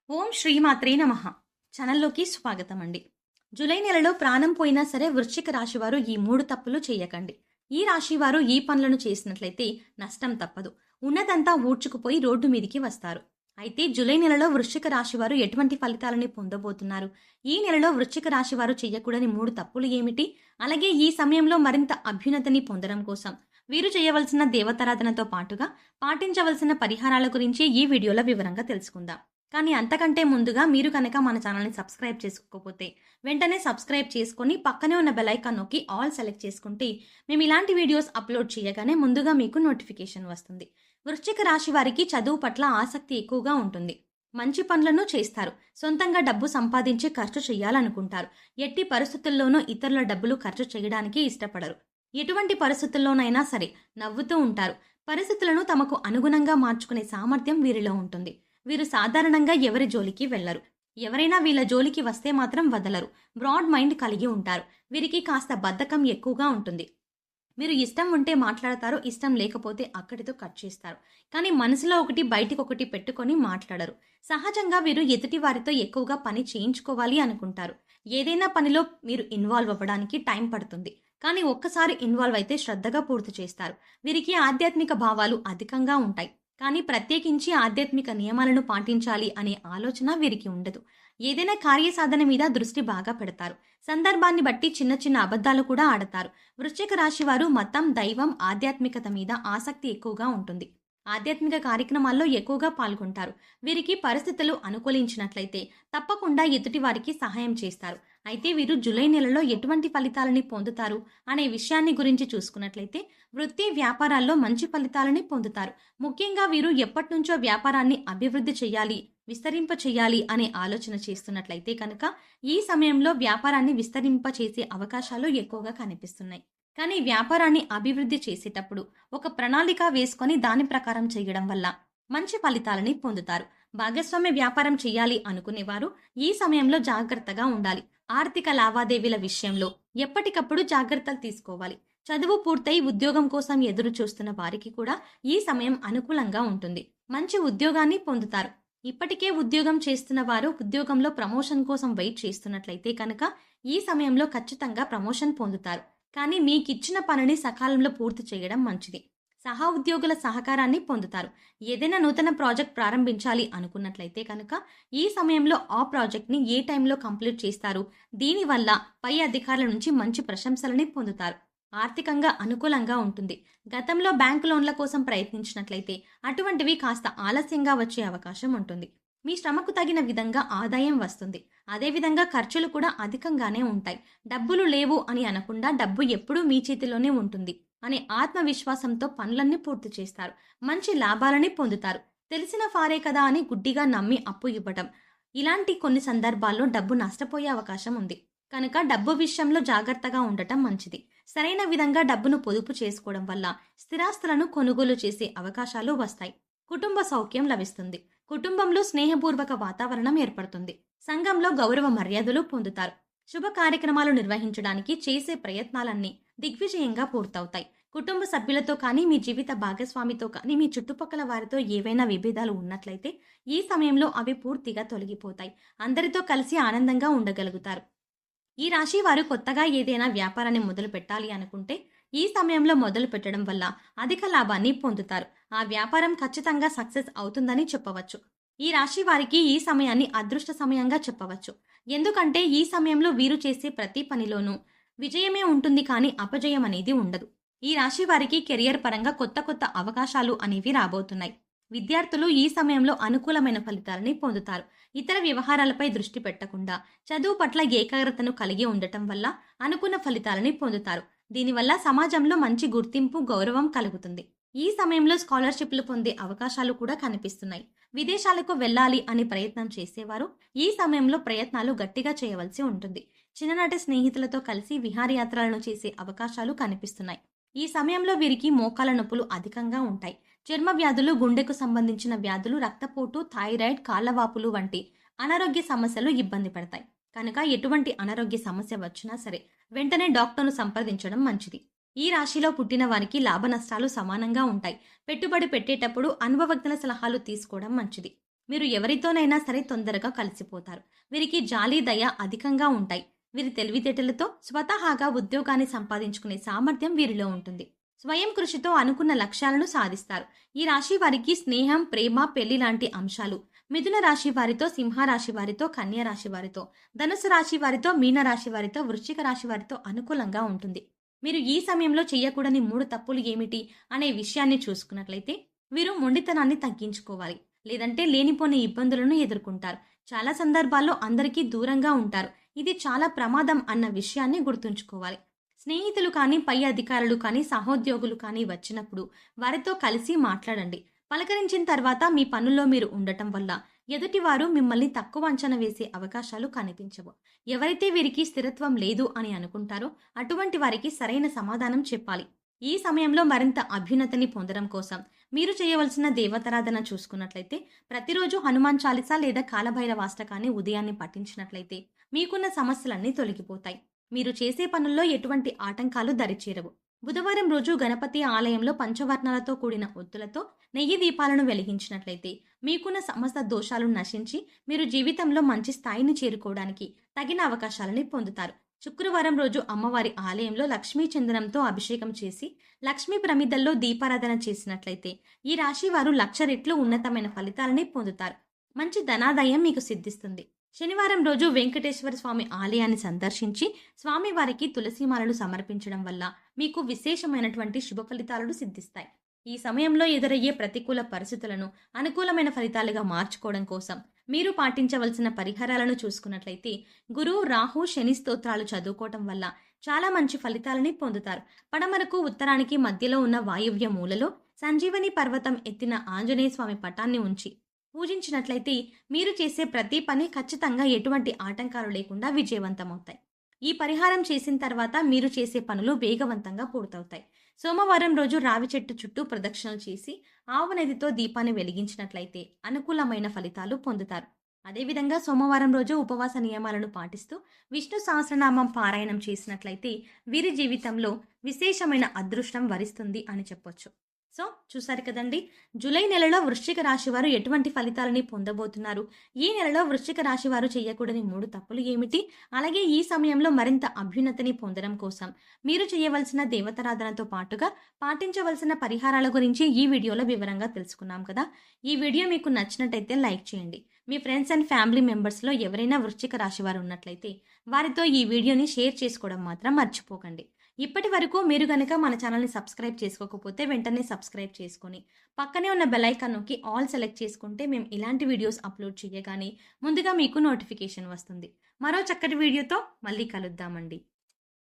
ఓం శ్రీమాత్రే నమః. ఛానల్లోకి స్వాగతం అండి. జూలై నెలలో ప్రాణం పోయినా సరే వృశ్చిక రాశి వారు ఈ 3 తప్పులు చేయకండి. ఈ రాశి వారు ఈ పనులను చేసినట్లయితే నష్టం తప్పదు. ఉన్నదంతా ఊడ్చుకుపోయి రోడ్డు మీదికి వస్తారు. అయితే జూలై నెలలో వృశ్చిక రాశి వారు ఎటువంటి ఫలితాలని పొందబోతున్నారు? ఈ నెలలో వృశ్చిక రాశి వారు చేయకూడని 3 తప్పులు ఏమిటి? అలాగే ఈ సమయంలో మరింత అభ్యున్నతిని పొందడం కోసం వీరు చేయవలసిన దేవతారాధనతో పాటుగా పాటించవలసిన పరిహారాల గురించి ఈ వీడియోలో వివరంగా తెలుసుకుందాం. కానీ అంతకంటే ముందుగా మీరు కనుక మన ఛానల్ని సబ్స్క్రైబ్ చేసుకోకపోతే వెంటనే సబ్స్క్రైబ్ చేసుకొని పక్కనే ఉన్న బెల్ ఐకాన్ నొక్కి ఆల్ సెలెక్ట్ చేసుకుంటే మేము ఇలాంటి వీడియోస్ అప్లోడ్ చేయగానే ముందుగా మీకు నోటిఫికేషన్ వస్తుంది. వృశ్చిక రాశి వారికి చదువు పట్ల ఆసక్తి ఎక్కువగా ఉంటుంది. మంచి పనులను చేస్తారు. సొంతంగా డబ్బు సంపాదించి ఖర్చు చేయాలనుకుంటారు. ఎట్టి పరిస్థితుల్లోనూ ఇతరుల డబ్బులు ఖర్చు చేయడానికి ఇష్టపడరు. ఎటువంటి పరిస్థితుల్లోనైనా సరే నవ్వుతూ ఉంటారు. పరిస్థితులను తమకు అనుగుణంగా మార్చుకునే సామర్థ్యం వీరిలో ఉంటుంది. వీరు సాధారణంగా ఎవరి జోలికి వెళ్లరు. ఎవరైనా వీళ్ళ జోలికి వస్తే మాత్రం వదలరు. బ్రాడ్ మైండ్ కలిగి ఉంటారు. వీరికి కాస్త బద్ధకం ఎక్కువగా ఉంటుంది. మీరు ఇష్టం ఉంటే మాట్లాడతారు, ఇష్టం లేకపోతే అక్కడితో కట్ చేస్తారు. కానీ మనసులో ఒకటి బయటికి ఒకటి పెట్టుకొని మాట్లాడరు. సహజంగా వీరు ఎదుటి వారితో ఎక్కువగా పని చేయించుకోవాలి అనుకుంటారు. ఏదైనా పనిలో మీరు ఇన్వాల్వ్ అవ్వడానికి టైం పడుతుంది. కానీ ఒక్కసారి ఇన్వాల్వ్ అయితే శ్రద్ధగా పూర్తి చేస్తారు. వీరికి ఆధ్యాత్మిక భావాలు అధికంగా ఉంటాయి. కానీ ప్రత్యేకించి ఆధ్యాత్మిక నియమాలను పాటించాలి అనే ఆలోచన వీరికి ఉండదు. ఏదైనా కార్యసాధన మీద దృష్టి బాగా పెడతారు. సందర్భాన్ని బట్టి చిన్న చిన్న అబద్ధాలు కూడా ఆడతారు. వృశ్చిక రాశి వారు మతం, దైవం, ఆధ్యాత్మికత మీద ఆసక్తి ఎక్కువగా ఉంటుంది. ఆధ్యాత్మిక కార్యక్రమాల్లో ఎక్కువగా పాల్గొంటారు. వీరికి పరిస్థితులు అనుకూలించినట్లయితే తప్పకుండా ఎదుటి వారికి సహాయం చేస్తారు. అయితే వీరు జూలై నెలలో ఎటువంటి ఫలితాలని పొందుతారు అనే విషయాన్ని గురించి చూసుకున్నట్లయితే వృత్తి, వ్యాపారాల్లో మంచి ఫలితాలని పొందుతారు. ముఖ్యంగా వీరు ఎప్పటినుంచో వ్యాపారాన్ని అభివృద్ధి చేయాలి, విస్తరింప చేయాలి అనే ఆలోచన చేస్తున్నట్లయితే కనుక ఈ సమయంలో వ్యాపారాన్ని విస్తరింప చేసే అవకాశాలు ఎక్కువగా కనిపిస్తున్నాయి. కానీ వ్యాపారాన్ని అభివృద్ధి చేసేటప్పుడు ఒక ప్రణాళిక వేసుకొని దాని ప్రకారం చేయడం వల్ల మంచి ఫలితాలని పొందుతారు. భాగస్వామ్య వ్యాపారం చేయాలి అనుకునేవారు ఈ సమయంలో జాగ్రత్తగా ఉండాలి. ఆర్థిక లావాదేవీల విషయంలో ఎప్పటికప్పుడు జాగ్రత్తలు తీసుకోవాలి. చదువు పూర్తయి ఉద్యోగం కోసం ఎదురు చూస్తున్న వారికి కూడా ఈ సమయం అనుకూలంగా ఉంటుంది. మంచి ఉద్యోగాన్ని పొందుతారు. ఇప్పటికే ఉద్యోగం చేస్తున్న వారు ఉద్యోగంలో ప్రమోషన్ కోసం వెయిట్ చేస్తున్నట్లయితే కనుక ఈ సమయంలో ఖచ్చితంగా ప్రమోషన్ పొందుతారు. కానీ మీకిచ్చిన పనిని సకాలంలో పూర్తి చేయడం మంచిది. సహా ఉద్యోగుల సహకారాన్ని పొందుతారు. ఏదైనా నూతన ప్రాజెక్ట్ ప్రారంభించాలి అనుకున్నట్లయితే కనుక ఈ సమయంలో ఆ ప్రాజెక్ట్ని ఏ టైంలో కంప్లీట్ చేస్తారు, దీనివల్ల పై అధికారుల నుంచి మంచి ప్రశంసలని పొందుతారు. ఆర్థికంగా అనుకూలంగా ఉంటుంది. గతంలో బ్యాంకు లోన్ల కోసం ప్రయత్నించినట్లయితే అటువంటివి కాస్త ఆలస్యంగా వచ్చే అవకాశం ఉంటుంది. మీ శ్రమకు తగిన విధంగా ఆదాయం వస్తుంది. అదేవిధంగా ఖర్చులు కూడా అధికంగానే ఉంటాయి. డబ్బులు లేవు అని అనకుండా డబ్బు ఎప్పుడూ మీ చేతిలోనే ఉంటుంది అనే ఆత్మవిశ్వాసంతో పనులన్నీ పూర్తి చేస్తారు. మంచి లాభాలని పొందుతారు. తెలిసిన ఫారే కదా అని గుడ్డిగా నమ్మి అప్పు ఇవ్వటం, ఇలాంటి కొన్ని సందర్భాల్లో డబ్బు నష్టపోయే అవకాశం ఉంది. కనుక డబ్బు విషయంలో జాగ్రత్తగా ఉండటం మంచిది. సరైన విధంగా డబ్బును పొదుపు చేసుకోవడం వల్ల స్థిరాస్తులను కొనుగోలు చేసే అవకాశాలు వస్తాయి. కుటుంబ సౌఖ్యం లభిస్తుంది. కుటుంబంలో స్నేహపూర్వక వాతావరణం ఏర్పడుతుంది. సంఘంలో గౌరవ మర్యాదలు పొందుతారు. శుభ కార్యక్రమాలు నిర్వహించడానికి చేసే ప్రయత్నాలన్నీ దిగ్విజయంగా పూర్తవుతాయి. కుటుంబ సభ్యులతో కానీ, మీ జీవిత భాగస్వామితో కానీ, మీ చుట్టుపక్కల వారితో ఏవైనా విభేదాలు ఉన్నట్లయితే ఈ సమయంలో అవి పూర్తిగా తొలగిపోతాయి. అందరితో కలిసి ఆనందంగా ఉండగలుగుతారు. ఈ రాశి వారు కొత్తగా ఏదైనా వ్యాపారాన్ని మొదలు పెట్టాలి అనుకుంటే ఈ సమయంలో మొదలు పెట్టడం వల్ల అధిక లాభాన్ని పొందుతారు. ఆ వ్యాపారం ఖచ్చితంగా సక్సెస్ అవుతుందని చెప్పవచ్చు. ఈ రాశి వారికి ఈ సమయాన్ని అదృష్ట సమయంగా చెప్పవచ్చు. ఎందుకంటే ఈ సమయంలో వీరు చేసే ప్రతి పనిలోనూ విజయమే ఉంటుంది, కానీ అపజయం అనేది ఉండదు. ఈ రాశి వారికి కెరియర్ పరంగా కొత్త కొత్త అవకాశాలు అనేవి రాబోతున్నాయి. విద్యార్థులు ఈ సమయంలో అనుకూలమైన ఫలితాలని పొందుతారు. ఇతర వ్యవహారాలపై దృష్టి పెట్టకుండా చదువు పట్ల ఏకాగ్రతను కలిగి ఉండటం వల్ల అనుకున్న ఫలితాలని పొందుతారు. దీనివల్ల సమాజంలో మంచి గుర్తింపు, గౌరవం కలుగుతుంది. ఈ సమయంలో స్కాలర్షిప్లు పొందే అవకాశాలు కూడా కనిపిస్తున్నాయి. విదేశాలకు వెళ్ళాలి అని ప్రయత్నం చేసేవారు ఈ సమయంలో ప్రయత్నాలు గట్టిగా చేయవలసి ఉంటుంది. చిన్ననాటి స్నేహితులతో కలిసి విహారయాత్రలను చేసే అవకాశాలు కనిపిస్తున్నాయి. ఈ సమయంలో వీరికి మోకాల నొప్పులు అధికంగా ఉంటాయి. చర్మ వ్యాధులు, గుండెకు సంబంధించిన వ్యాధులు, రక్తపోటు, థైరాయిడ్, కాళ్లవాపులు వంటి అనారోగ్య సమస్యలు ఇబ్బంది పెడతాయి. కనుక ఎటువంటి అనారోగ్య సమస్య వచ్చినా సరే వెంటనే డాక్టర్ను సంప్రదించడం మంచిది. ఈ రాశిలో పుట్టిన వారికి లాభ నష్టాలు సమానంగా ఉంటాయి. పెట్టుబడి పెట్టేటప్పుడు అనుభవజ్ఞుల సలహాలు తీసుకోవడం మంచిది. మీరు ఎవరితోనైనా సరే తొందరగా కలిసిపోతారు. వీరికి జాలి, దయ అధికంగా ఉంటాయి. వీరి తెలివితేటలతో స్వతహాగా ఉద్యోగాన్ని సంపాదించుకునే సామర్థ్యం వీరిలో ఉంటుంది. స్వయం కృషితో అనుకున్న లక్ష్యాలను సాధిస్తారు. ఈ రాశి వారికి స్నేహం, ప్రేమ, పెళ్లి లాంటి అంశాలు మిథున రాశి వారితో, సింహరాశి వారితో, కన్య రాశి వారితో, ధనుసు రాశి వారితో, మీన రాశి వారితో, వృశ్చిక రాశి వారితో అనుకూలంగా ఉంటుంది. మీరు ఈ సమయంలో చేయకూడని 3 తప్పులు ఏమిటి అనే విషయాన్ని చూసుకున్నట్లయితే, వీరు మొండితనాన్ని తగ్గించుకోవాలి. లేదంటే లేనిపోని ఇబ్బందులను ఎదుర్కొంటారు. చాలా సందర్భాల్లో అందరికీ దూరంగా ఉంటారు. ఇది చాలా ప్రమాదం అన్న విషయాన్ని గుర్తుంచుకోవాలి. స్నేహితులు కానీ, పై అధికారులు కానీ, సహోద్యోగులు కానీ వచ్చినప్పుడు వారితో కలిసి మాట్లాడండి. పలకరించిన తర్వాత మీ పనుల్లో మీరు ఉండటం వల్ల ఎదుటివారు మిమ్మల్ని తక్కువ అంచనా వేసే అవకాశాలు కనిపించవు. ఎవరైతే వీరికి స్థిరత్వం లేదు అని అనుకుంటారో అటువంటి వారికి సరైన సమాధానం చెప్పాలి. ఈ సమయంలో మరింత అభ్యున్నతిని పొందడం కోసం మీరు చేయవలసిన దేవతారాధన చూసుకున్నట్లయితే, ప్రతిరోజు హనుమాన్ చాలీసా లేదా కాలభైరవాష్టకాన్ని ఉదయాన్నే పఠించినట్లయితే మీకున్న సమస్యలన్నీ తొలగిపోతాయి. మీరు చేసే పనుల్లో ఎటువంటి ఆటంకాలు దరిచేరవు. బుధవారం రోజు గణపతి ఆలయంలో పంచవర్ణాలతో కూడిన ఒత్తులతో నెయ్యి దీపాలను వెలిగించినట్లయితే మీకున్న సమస్త దోషాలు నశించి మీరు జీవితంలో మంచి స్థాయిని చేరుకోవడానికి తగిన అవకాశాలని పొందుతారు. శుక్రవారం రోజు అమ్మవారి ఆలయంలో లక్ష్మీ చందనంతో అభిషేకం చేసి లక్ష్మీ ప్రమిదల్లో దీపారాధన చేసినట్లయితే ఈ రాశి వారు 1,00,000 రెట్లు ఉన్నతమైన ఫలితాలని పొందుతారు. మంచి ధనాదాయం మీకు సిద్ధిస్తుంది. శనివారం రోజు వెంకటేశ్వర స్వామి ఆలయాన్ని సందర్శించి స్వామివారికి తులసిమాలలు సమర్పించడం వల్ల మీకు విశేషమైనటువంటి శుభ ఫలితాలను సిద్ధిస్తాయి. ఈ సమయంలో ఎదురయ్యే ప్రతికూల పరిస్థితులను అనుకూలమైన ఫలితాలుగా మార్చుకోవడం కోసం మీరు పాటించవలసిన పరిహారాలను చూసుకున్నట్లయితే, గురు, రాహు, శని స్తోత్రాలు చదువుకోవటం వల్ల చాలా మంచి ఫలితాలని పొందుతారు. పడమరకు, ఉత్తరానికి మధ్యలో ఉన్న వాయువ్య మూలలో సంజీవని పర్వతం ఎత్తిన ఆంజనేయ స్వామి పటాన్ని ఉంచి పూజించినట్లయితే మీరు చేసే ప్రతి పని ఖచ్చితంగా ఎటువంటి ఆటంకాలు లేకుండా విజయవంతమవుతాయి. ఈ పరిహారం చేసిన తర్వాత మీరు చేసే పనులు వేగవంతంగా పూర్తవుతాయి. సోమవారం రోజు రావి చెట్టు చుట్టూ ప్రదక్షిణలు చేసి ఆవు నెయ్యితో దీపాన్ని వెలిగించినట్లయితే అనుకూలమైన ఫలితాలు పొందుతారు. అదేవిధంగా సోమవారం రోజు ఉపవాస నియమాలను పాటిస్తూ విష్ణు సహస్రనామం పారాయణం చేసినట్లయితే వీరి జీవితంలో విశేషమైన అదృష్టం వరిస్తుంది అని చెప్పొచ్చు. సో చూసారు కదండి, జూలై నెలలో వృశ్చిక రాశి వారు ఎటువంటి ఫలితాలని పొందబోతున్నారు, ఈ నెలలో వృశ్చిక రాశి వారు చేయకూడని 3 తప్పులు ఏమిటి, అలాగే ఈ సమయంలో మరింత అభ్యున్నతిని పొందడం కోసం మీరు చేయవలసిన దేవతారాధనతో పాటుగా పాటించవలసిన పరిహారాల గురించి ఈ వీడియోలో వివరంగా తెలుసుకున్నాం కదా. ఈ వీడియో మీకు నచ్చినట్టయితే లైక్ చేయండి. మీ ఫ్రెండ్స్ అండ్ ఫ్యామిలీ మెంబర్స్లో ఎవరైనా వృశ్చిక రాశి వారు ఉన్నట్లయితే వారితో ఈ వీడియోని షేర్ చేసుకోవడం మాత్రం మర్చిపోకండి. ఇప్పటి వరకు మీరు గనక మన ఛానల్ని సబ్స్క్రైబ్ చేసుకోకపోతే వెంటనే సబ్స్క్రైబ్ చేసుకొని పక్కనే ఉన్న బెల్ ఐకాన్ నొక్కి ఆల్ సెలెక్ట్ చేసుకుంటే మేము ఇలాంటి వీడియోస్ అప్లోడ్ చేయగానే ముందుగా మీకు నోటిఫికేషన్ వస్తుంది. మరో చక్కటి వీడియోతో మళ్ళీ కలుద్దామండి.